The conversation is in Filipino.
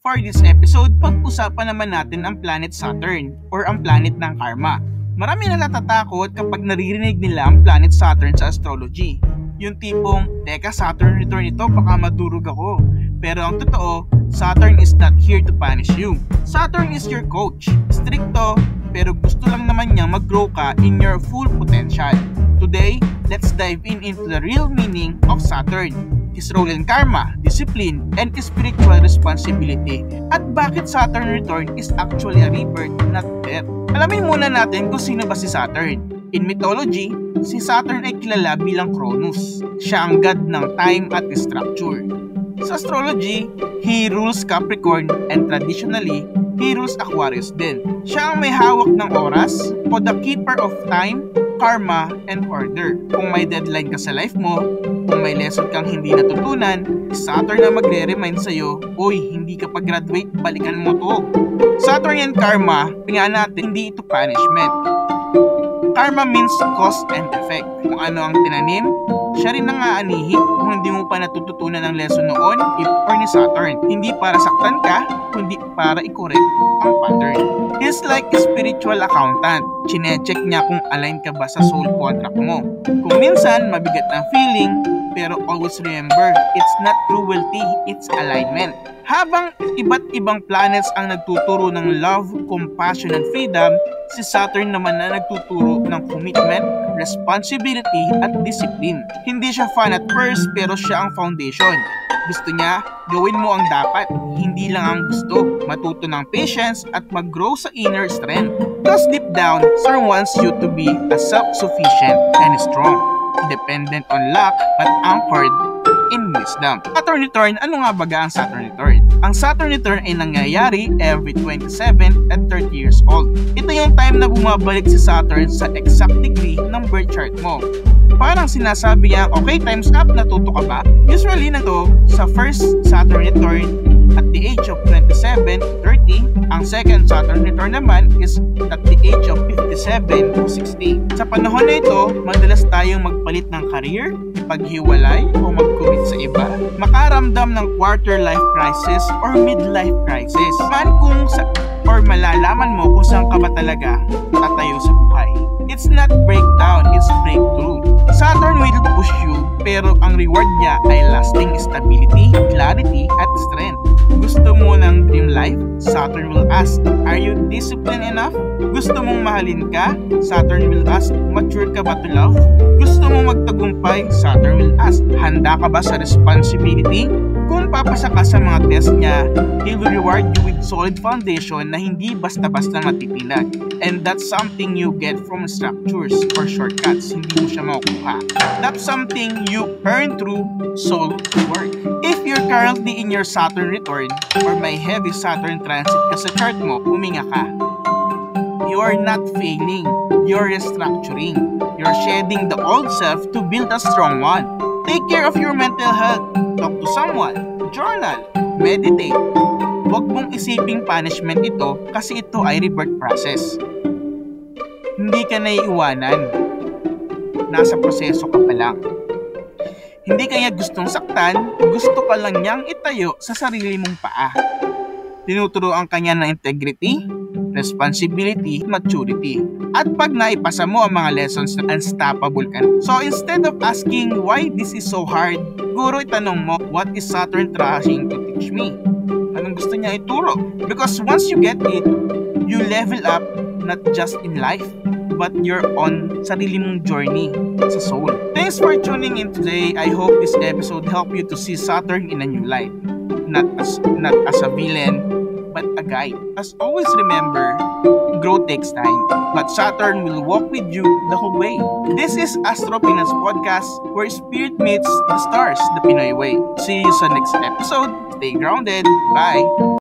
For this episode, pag-usapan naman natin ang planet Saturn or ang planet ng karma. Marami na natatakot kapag naririnig nila ang planet Saturn sa astrology. Yung tipong, teka Saturn return ito, baka madurog ako. Pero ang totoo, Saturn is not here to punish you. Saturn is your coach. Stricto, pero gusto lang naman niyang mag-grow ka in your full potential. Today, let's dive into the real meaning of Saturn, his role in karma, discipline, and spiritual responsibility. At bakit Saturn return is actually a rebirth, not death. Alamin muna natin kung sino ba si Saturn. In mythology, si Saturn ay kilala bilang Cronus. Siya ang god ng time at structure. Sa astrology, he rules Capricorn and traditionally, he rules Aquarius din. Siya ang may hawak ng oras o the keeper of time, karma, and order. Kung may deadline ka sa life mo, kung may lesson kang hindi natutunan, Saturn na magre-remind sa'yo, uy, hindi ka pa-graduate, balikan mo to. Saturn and karma, tingnan natin, hindi ito punishment. Karma means cause and effect. Kung ano ang tinanim, siya rin ang aanihin kung hindi mo pa natututunan ng lesson noon, or ni Saturn. Hindi para saktan ka, kundi para i-correct ang pattern. He's like a spiritual accountant. Chine-check niya kung align ka ba sa soul contract mo. Kung minsan, mabigat ang feeling, pero always remember, it's not cruelty, it's alignment. Habang iba't ibang planets ang nagtuturo ng love, compassion, and freedom, si Saturn naman na nagtuturo ng commitment, responsibility, at discipline. Hindi siya fun at first, pero siya ang foundation. Gusto niya, gawin mo ang dapat, hindi lang ang gusto. Matuto ng patience at mag-grow sa inner strength. Because deep down, Saturn wants you to be a self-sufficient and strong. Dependent on luck, but anchored in wisdom. Saturn return, ano nga baga ang Saturn return? Ang Saturn return ay nangyayari every 27 and 30 years old. Ito yung time na bumabalik si Saturn sa exact degree ng birth chart mo. Parang sinasabi niya, okay, time's up, natuto ka ba? Usually na to sa first Saturn return at the age of 27 to 30. Ang second Saturn return naman is at the age of 57 to 60. Sa panahon na ito, madalas tayong magpalit ng career, paghiwalay o mag-commit sa iba, makaramdam ng quarter life crisis or midlife crisis. Malalaman mo kung saan ka ba talaga tatayo sa buhay. It's not breakdown, it's breakthrough. Saturn will push you, pero ang reward niya ay lasting stability, clarity, at strength. Gusto mo ng dream life? Saturn will ask, are you disciplined enough? Gusto mong mahalin ka? Saturn will ask, mature ka ba to love? Gusto mong magtagumpay? Saturn will ask, handa ka ba sa responsibility? Kung papasa ka sa mga test niya, he will reward you with solid foundation na hindi basta-basta matitinag. And that's something you get from structures or shortcuts. Hindi mo siya makukuha. That's something you earn through soul work. If you're currently in your Saturn return or may heavy Saturn transit ka sa chart mo, huminga ka. You are not failing. You're restructuring. You're shedding the old self to build a strong one. Take care of your mental health. Talk to someone. Journal. Meditate. Huwag mong isiping punishment ito kasi ito ay rebirth process. Hindi ka naiiwanan. Nasa proseso ka pa lang. Hindi kanya gustong saktan, gusto ka lang niyang itayo sa sarili mong paa. Tinuturoan kanya ng integrity, responsibility, maturity. At pag naipasa mo ang mga lessons na unstoppable ka. So instead of asking why this is so hard, siguro itanong mo, what is Saturn trying to teach me? Anong gusto niya ituro? Because once you get it, you level up not just in life, but you're on sarili mong journey sa soul. Thanks for tuning in today. I hope this episode helped you to see Saturn in a new light. Not as a villain, but a guide. As always remember, growth takes time, but Saturn will walk with you the whole way. This is Astro Pinas Podcast, where spirit meets the stars, the Pinoy way. See you sa next episode. Stay grounded. Bye!